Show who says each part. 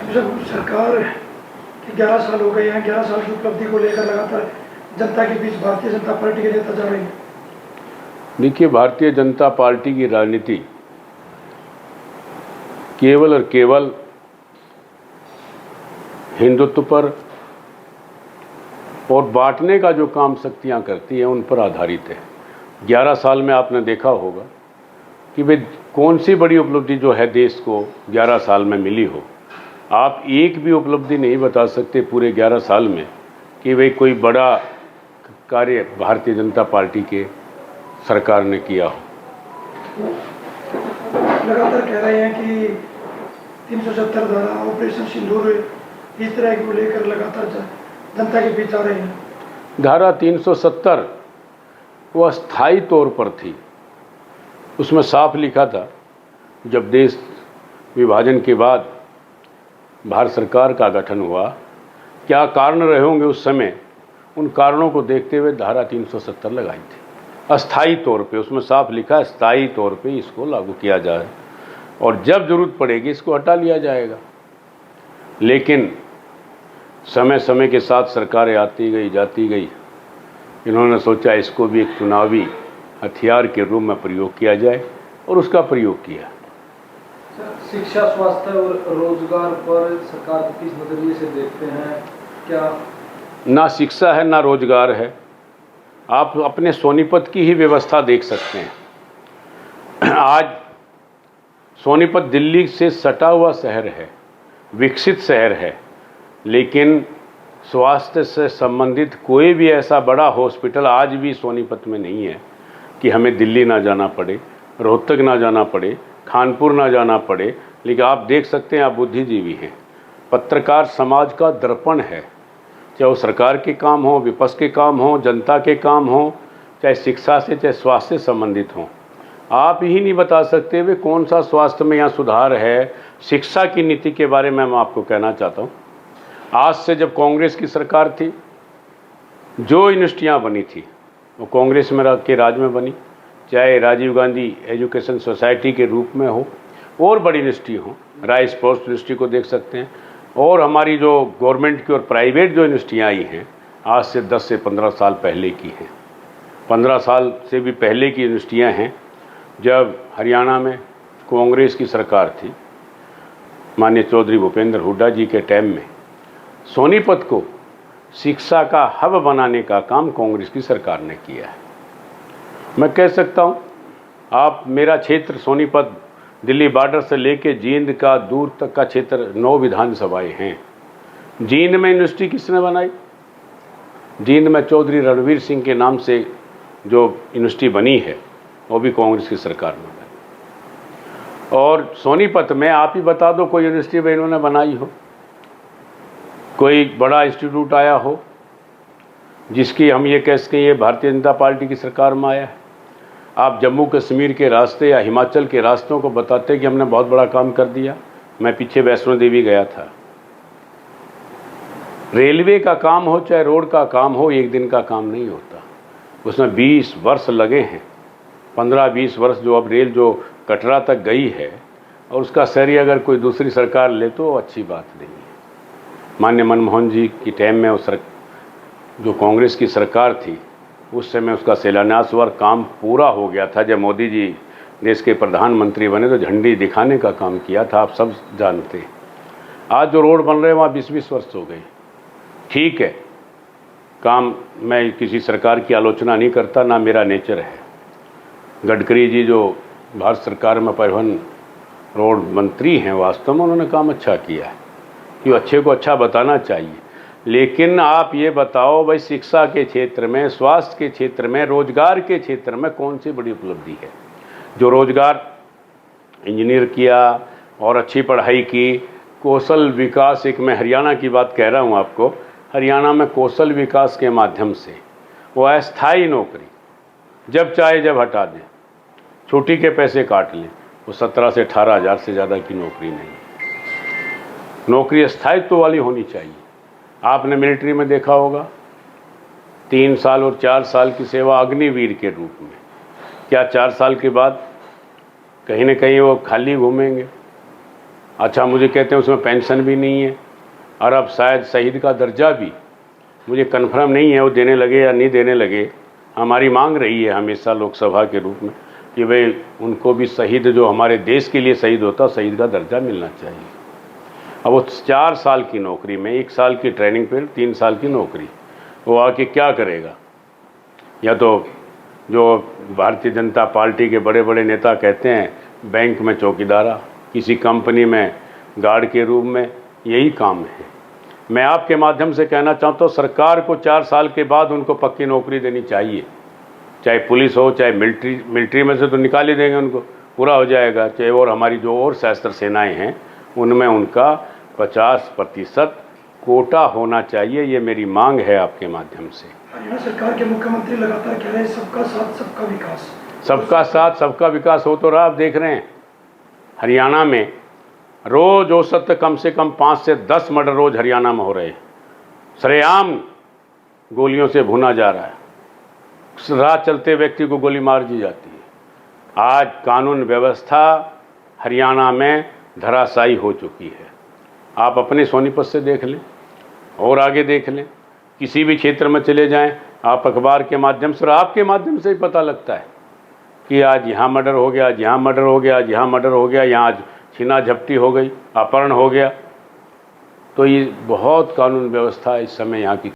Speaker 1: जब सरकार के 11 साल हो गए हैं, 11 साल की उपलब्धि को लेकर लगातार जनता के बीच भारतीय जनता पार्टी के नेता जा रहे हैं।
Speaker 2: देखिए, भारतीय जनता पार्टी की राजनीति केवल और केवल हिंदुत्व पर और बांटने का जो काम शक्तियां करती हैं उन पर आधारित है। 11 साल में आपने देखा होगा कि भाई कौन सी बड़ी उपलब्धि जो है देश को 11 साल में मिली हो। आप एक भी उपलब्धि नहीं बता सकते पूरे 11 साल में कि भाई कोई बड़ा कार्य भारतीय जनता पार्टी के सरकार ने किया हो।
Speaker 1: लगातार कह रहे हैं कि 370 धारा, ऑपरेशन सिंदूर, इस तरह को लेकर लगातार जनता के बीच आ रहे हैं।
Speaker 2: धारा 370 वो अस्थायी तौर पर थी। उसमें साफ लिखा था जब देश विभाजन के बाद भारत सरकार का गठन हुआ, क्या कारण रहे होंगे उस समय, उन कारणों को देखते हुए धारा 370 लगाई थी अस्थायी तौर पे। उसमें साफ लिखा है स्थायी तौर पे इसको लागू किया जाए और जब जरूरत पड़ेगी इसको हटा लिया जाएगा। लेकिन समय समय के साथ सरकारें आती गई जाती गई, इन्होंने सोचा इसको भी एक चुनावी हथियार के रूप में प्रयोग किया जाए और उसका प्रयोग किया।
Speaker 3: शिक्षा, स्वास्थ्य और रोजगार पर सरकार को किस नजरिए से देखते हैं? क्या
Speaker 2: ना शिक्षा है ना रोजगार है। आप अपने सोनीपत की ही व्यवस्था देख सकते हैं। आज सोनीपत दिल्ली से सटा हुआ शहर है, विकसित शहर है, लेकिन स्वास्थ्य से संबंधित कोई भी ऐसा बड़ा हॉस्पिटल आज भी सोनीपत में नहीं है कि हमें दिल्ली ना जाना पड़े, रोहतक ना जाना पड़े, कानपुर ना जाना पड़े। लेकिन आप देख सकते हैं, आप बुद्धिजीवी हैं, पत्रकार समाज का दर्पण है। चाहे वो सरकार के काम हो, विपक्ष के काम हो, जनता के काम हो, चाहे शिक्षा से चाहे स्वास्थ्य से संबंधित हो, आप ही नहीं बता सकते वे कौन सा स्वास्थ्य में यहाँ सुधार है। शिक्षा की नीति के बारे में मैं आपको कहना चाहता हूँ, आज से जब कांग्रेस की सरकार थी, जो यूनिवर्सिटियाँ बनी थी वो कांग्रेस में के राज में बनी, चाहे राजीव गांधी एजुकेशन सोसाइटी के रूप में हो और बड़ी यूनिवर्सिटी हो। राय स्पोर्ट्स यूनिवर्सिटी को देख सकते हैं, और हमारी जो गवर्नमेंट की और प्राइवेट जो यूनिवर्सिटियाँ आई हैं आज से 10 से 15 साल पहले की हैं, 15 साल से भी पहले की यूनिवर्सिटियाँ हैं। जब हरियाणा में कांग्रेस की सरकार थी, माननीय चौधरी भूपेंद्र हुड्डा जी के टाइम में सोनीपत को शिक्षा का हब बनाने का काम कांग्रेस की सरकार ने किया है। मैं कह सकता हूँ, आप मेरा क्षेत्र सोनीपत दिल्ली बॉर्डर से लेके जींद का दूर तक का क्षेत्र 9 विधानसभाएं हैं। जींद में यूनिवर्सिटी किसने बनाई? जींद में चौधरी रणवीर सिंह के नाम से जो यूनिवर्सिटी बनी है वो भी कांग्रेस की सरकार में बनी। और सोनीपत में आप ही बता दो कोई यूनिवर्सिटी में इन्होंने बनाई हो, कोई बड़ा इंस्टीट्यूट आया हो जिसकी हम ये कह सकें ये भारतीय जनता पार्टी की सरकार में आया है। आप जम्मू कश्मीर के रास्ते या हिमाचल के रास्तों को बताते कि हमने बहुत बड़ा काम कर दिया। मैं पीछे वैष्णो देवी गया था। रेलवे का काम हो चाहे रोड का काम हो, एक दिन का काम नहीं होता, उसमें 20 वर्ष लगे हैं, 15-20 वर्ष। जो अब रेल जो कटरा तक गई है और उसका श्रेय अगर कोई दूसरी सरकार ले तो अच्छी बात नहीं है। माननीय मनमोहन जी की टाइम में जो कांग्रेस की सरकार थी उस समय उसका शिलान्यास हुआ, काम पूरा हो गया था। जब मोदी जी देश के प्रधानमंत्री बने तो झंडी दिखाने का काम किया था, आप सब जानते हैं। आज जो रोड बन रहे हैं वहाँ 20-20 वर्ष हो गए। ठीक है, काम मैं किसी सरकार की आलोचना नहीं करता, ना मेरा नेचर है। गडकरी जी जो भारत सरकार में परिवहन रोड मंत्री हैं, वास्तव में उन्होंने काम अच्छा किया है कि अच्छे को अच्छा बताना चाहिए। लेकिन आप ये बताओ भाई, शिक्षा के क्षेत्र में, स्वास्थ्य के क्षेत्र में, रोजगार के क्षेत्र में कौन सी बड़ी उपलब्धि है? जो रोजगार इंजीनियर किया और अच्छी पढ़ाई की, कौशल विकास, एक मैं हरियाणा की बात कह रहा हूँ आपको, हरियाणा में कौशल विकास के माध्यम से वो अस्थायी नौकरी जब चाहे जब हटा दें, छुट्टी के पैसे काट लें, वो 17 से 18 हज़ार से ज़्यादा की नौकरी नहीं। नौकरी स्थायित्व वाली होनी चाहिए। आपने मिलिट्री में देखा होगा 3 साल और 4 साल की सेवा अग्निवीर के रूप में, क्या 4 साल के बाद कहीं न कहीं वो खाली घूमेंगे? अच्छा, मुझे कहते हैं उसमें पेंशन भी नहीं है, और अब शायद शहीद का दर्जा भी मुझे कन्फर्म नहीं है वो देने लगे या नहीं देने लगे। हमारी मांग रही है हमेशा लोकसभा के रूप में कि भाई उनको भी शहीद, जो हमारे देश के लिए शहीद होता, शहीद का दर्जा मिलना चाहिए। अब वो 4 साल की नौकरी में 1 साल की ट्रेनिंग पर 3 साल की नौकरी, वो आके क्या करेगा? या तो जो भारतीय जनता पार्टी के बड़े बड़े नेता कहते हैं बैंक में चौकीदारा, किसी कंपनी में गार्ड के रूप में, यही काम है। मैं आपके माध्यम से कहना चाहता हूँ, सरकार को 4 साल के बाद उनको पक्की नौकरी देनी चाहिए, चाहे पुलिस हो चाहे मिलिट्री में से तो निकाल ही देंगे, उनको पूरा हो जाएगा, चाहे और हमारी जो और सशस्त्र सेनाएं हैं उनमें उनका 50% कोटा होना चाहिए। ये मेरी मांग है आपके माध्यम से।
Speaker 1: हरियाणा सरकार के मुख्यमंत्री लगातार कह रहे हैं सबका साथ सबका विकास।
Speaker 2: सबका साथ सबका विकास हो तो रहा, आप देख रहे हैं हरियाणा में रोज औसत कम से कम 5 से 10 मर्डर रोज हरियाणा में हो रहे हैं। सरेआम गोलियों से भुना जा रहा है, राह चलते व्यक्ति को गोली मार दी जाती है। आज कानून व्यवस्था हरियाणा में धराशायी हो चुकी है। आप अपने सोनीपत से देख लें और आगे देख लें, किसी भी क्षेत्र में चले जाएं, आप अखबार के माध्यम से और आपके माध्यम से ही पता लगता है कि आज यहाँ मर्डर हो गया, आज यहाँ मर्डर हो गया, आज यहाँ मर्डर हो गया, यहाँ आज छीना झपटी हो गई, अपहरण हो गया। तो ये बहुत कानून व्यवस्था इस समय यहाँ की